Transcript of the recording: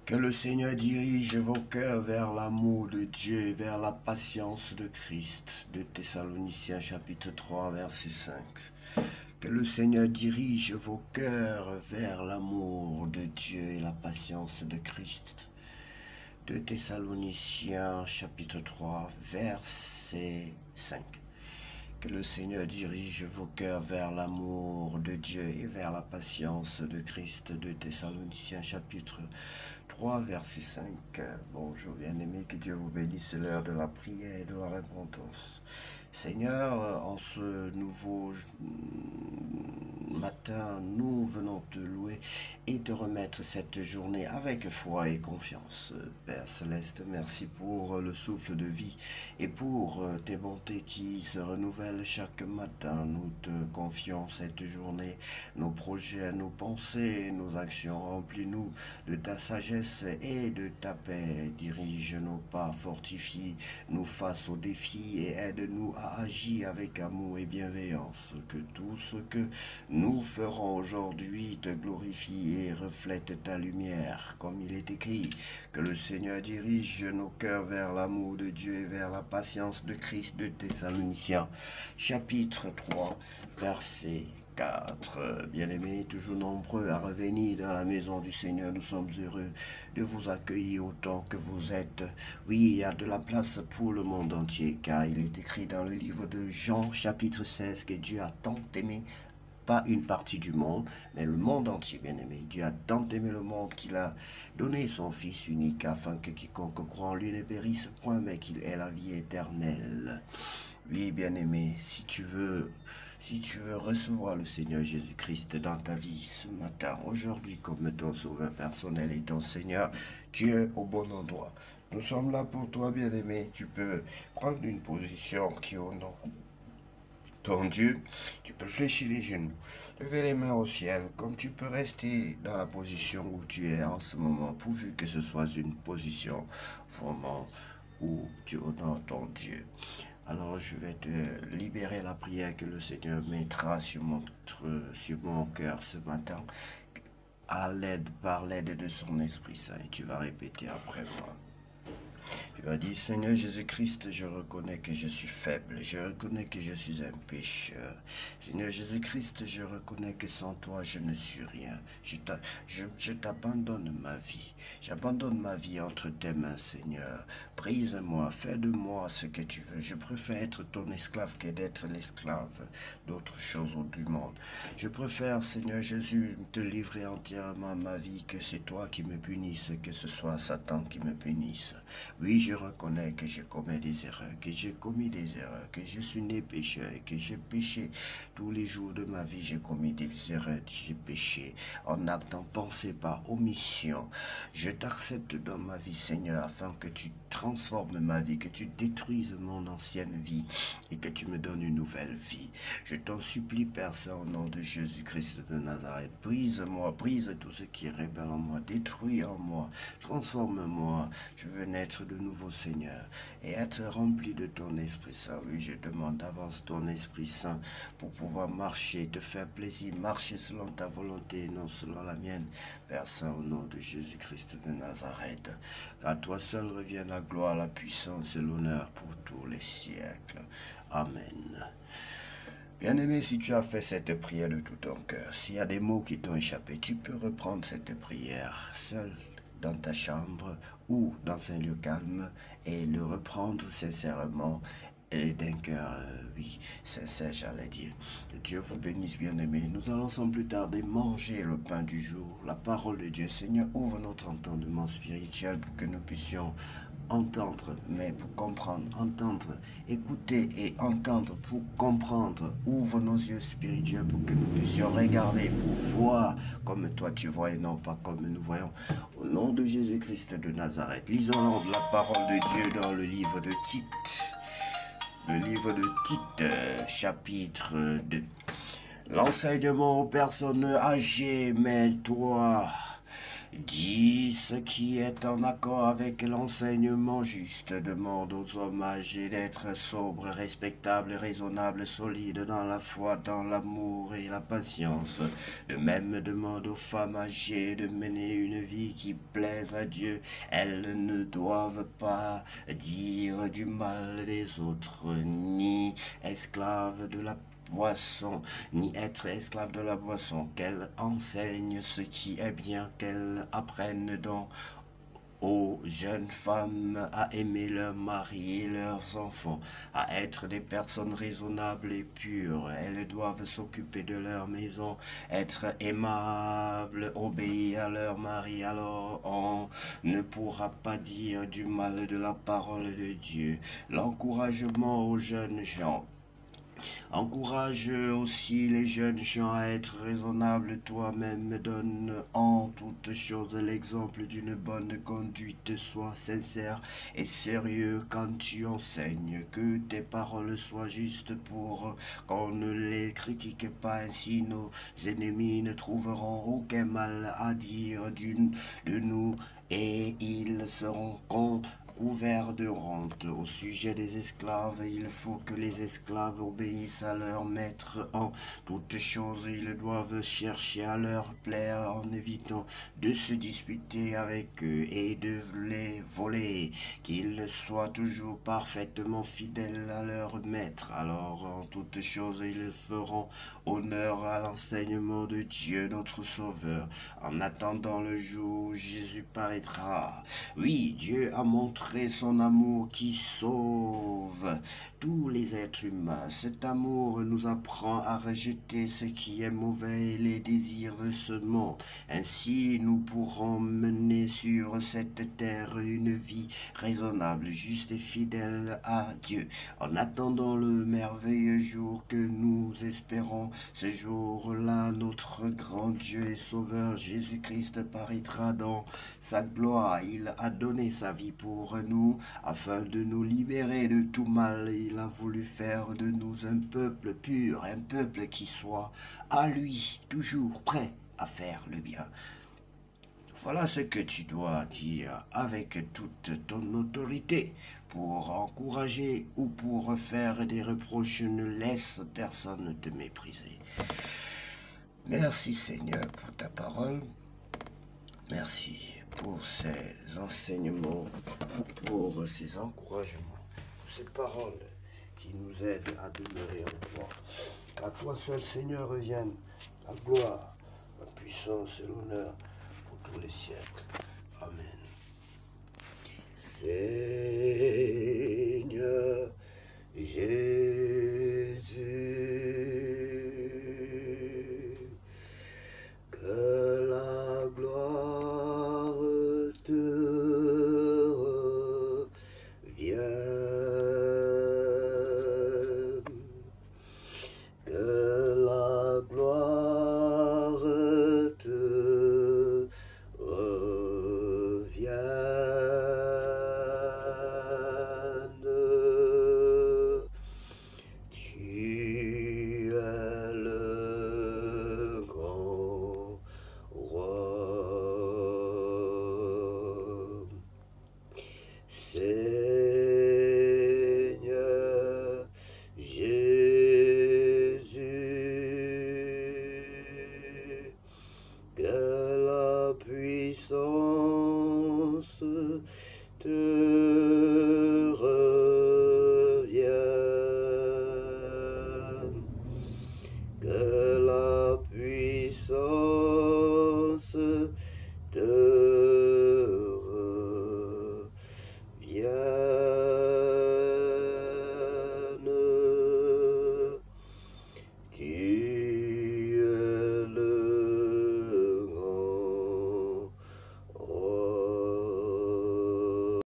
Que le Seigneur dirige vos cœurs vers l'amour de Dieu et vers la patience de Christ. De Thessaloniciens chapitre 3 verset 5. Que le Seigneur dirige vos cœurs vers l'amour de Dieu et la patience de Christ. De Thessaloniciens chapitre 3 verset 5. Que le Seigneur dirige vos cœurs vers l'amour de Dieu et vers la patience de Christ. De Thessaloniciens chapitre 3 verset 5. Bonjour bien-aimés, que Dieu vous bénisse, c'est l'heure de la prière et de la repentance. Seigneur, en ce nouveau matin, nous venons te louer et te remettre cette journée avec foi et confiance. Père Céleste, merci pour le souffle de vie et pour tes bontés qui se renouvellent chaque matin. Nous te confions cette journée, nos projets, nos pensées, nos actions. Remplis-nous de ta sagesse et de ta paix. Dirige nos pas, fortifie-nous face aux défis et aide-nous à agir avec amour et bienveillance. Que tout ce que nous ferons aujourd'hui te glorifie et reflète ta lumière, comme il est écrit. Que le Seigneur dirige nos cœurs vers l'amour de Dieu et vers la patience de Christ. De Thessaloniciens, chapitre 3, verset 4. Bien-aimés, toujours nombreux à revenir dans la maison du Seigneur, nous sommes heureux de vous accueillir autant que vous êtes. Oui, il y a de la place pour le monde entier, car il est écrit dans le livre de Jean, chapitre 16, que Dieu a tant aimé, pas une partie du monde, mais le monde entier, bien-aimé. Dieu a tant aimé le monde qu'il a donné son Fils unique, afin que quiconque croit en lui ne périsse point, mais qu'il ait la vie éternelle. Oui, bien-aimé, si tu veux recevoir le Seigneur Jésus-Christ dans ta vie ce matin, aujourd'hui, comme ton sauveur personnel et ton Seigneur, tu es au bon endroit. Nous sommes là pour toi, bien-aimé. Tu peux prendre une position qui honore ton Dieu. Tu peux fléchir les genoux, lever les mains au ciel, comme tu peux rester dans la position où tu es en ce moment, pourvu que ce soit une position vraiment où tu honores ton Dieu. Alors je vais te libérer la prière que le Seigneur mettra sur mon cœur ce matin, par l'aide de son Esprit Saint. Et tu vas répéter après moi. Tu vas dire, Seigneur Jésus-Christ, je reconnais que je suis faible, je reconnais que je suis un pécheur. Seigneur Jésus-Christ, je reconnais que sans toi, je ne suis rien. Je t'abandonne ma vie. J'abandonne ma vie entre tes mains, Seigneur. Brise-moi, fais de moi ce que tu veux. Je préfère être ton esclave que d'être l'esclave d'autres choses du monde. Je préfère, Seigneur Jésus, te livrer entièrement ma vie, que c'est toi qui me punisse, que ce soit Satan qui me punisse. Oui, je reconnais que j'ai commis des erreurs, que j'ai commis des erreurs, que je suis né pécheur et que j'ai péché tous les jours de ma vie. J'ai commis des erreurs, j'ai péché en acte, en pensée, par omission. Je t'accepte dans ma vie, Seigneur, afin que tu transformes ma vie, que tu détruises mon ancienne vie et que tu me donnes une nouvelle vie. Je t'en supplie, Père Saint, au nom de Jésus-Christ de Nazareth. Brise-moi, brise tout ce qui est rebelle en moi, détruis en moi, transforme-moi. Je veux naître de nouveau, Seigneur, et être rempli de ton Esprit Saint. Oui, je demande d'avance ton Esprit Saint pour pouvoir marcher, te faire plaisir, marcher selon ta volonté et non selon la mienne. Père Saint, au nom de Jésus-Christ de Nazareth, car toi seul revient la gloire, la puissance et l'honneur pour tous les siècles. Amen. Bien-aimé, si tu as fait cette prière de tout ton cœur, s'il y a des mots qui t'ont échappé, tu peux reprendre cette prière seul dans ta chambre ou dans un lieu calme et le reprendre sincèrement et d'un cœur, oui, sincère, j'allais dire. Que Dieu vous bénisse, bien-aimés. Nous allons sans plus tarder manger le pain du jour, la parole de Dieu. Seigneur, ouvre notre entendement spirituel pour que nous puissions entendre, mais pour comprendre, entendre, écouter et entendre pour comprendre. Ouvre nos yeux spirituels pour que nous puissions regarder, pour voir comme toi tu vois et non pas comme nous voyons. Au nom de Jésus-Christ de Nazareth, lisons la parole de Dieu dans le livre de Tite. Le livre de Tite, chapitre 2. L'enseignement aux personnes âgées, mais toi, Dis ce qui est en accord avec l'enseignement juste. Demande aux hommes âgés d'être sobres, respectables, raisonnables, solides dans la foi, dans l'amour et la patience. De même, demande aux femmes âgées de mener une vie qui plaise à Dieu. Elles ne doivent pas dire du mal des autres, ni esclaves de la boisson, ni être esclave de la boisson, qu'elle enseigne ce qui est bien, qu'elle apprenne donc aux jeunes femmes à aimer leurs maris et leurs enfants, à être des personnes raisonnables et pures. Elles doivent s'occuper de leur maison, être aimables, obéir à leur mari. Alors on ne pourra pas dire du mal de la parole de Dieu. L'encouragement aux jeunes gens. Encourage aussi les jeunes gens à être raisonnables. Toi-même donne en toutes choses l'exemple d'une bonne conduite. Sois sincère et sérieux quand tu enseignes. Que tes paroles soient justes pour qu'on ne les critique pas. Ainsi nos ennemis ne trouveront aucun mal à dire de nous et ils seront couverts de honte. Au sujet des esclaves, il faut que les esclaves obéissent à leur maître en toutes choses. Ils doivent chercher à leur plaire en évitant de se disputer avec eux et de les voler. Qu'ils soient toujours parfaitement fidèles à leur maître. Alors en toutes choses, ils feront honneur à l'enseignement de Dieu notre Sauveur. En attendant le jour où Jésus paraîtra. Oui, Dieu a montré son amour qui sauve tous les êtres humains. Cet amour nous apprend à rejeter ce qui est mauvais et les désirs de ce monde. Ainsi, nous pourrons mener sur cette terre une vie raisonnable, juste et fidèle à Dieu. En attendant le merveilleux jour que nous espérons, ce jour-là, notre grand Dieu et Sauveur Jésus-Christ paraîtra dans sa gloire. Il a donné sa vie pour nous afin de nous libérer de tout mal. Il a voulu faire de nous un peuple pur, un peuple qui soit à lui, toujours prêt à faire le bien. Voilà ce que tu dois dire avec toute ton autorité pour encourager ou pour faire des reproches. Ne laisse personne te mépriser. Merci Seigneur pour ta parole. Merci pour ces enseignements, pour ces encouragements, pour ces paroles qui nous aident à demeurer en toi. À toi seul, Seigneur, revienne la gloire, la puissance et l'honneur pour tous les siècles. Amen. Seigneur Jésus, que la gloire te revienne, que la gloire te revienne. Tu es le grand roi. Seigneur Jésus, que la puissance te revienne, que la puissance te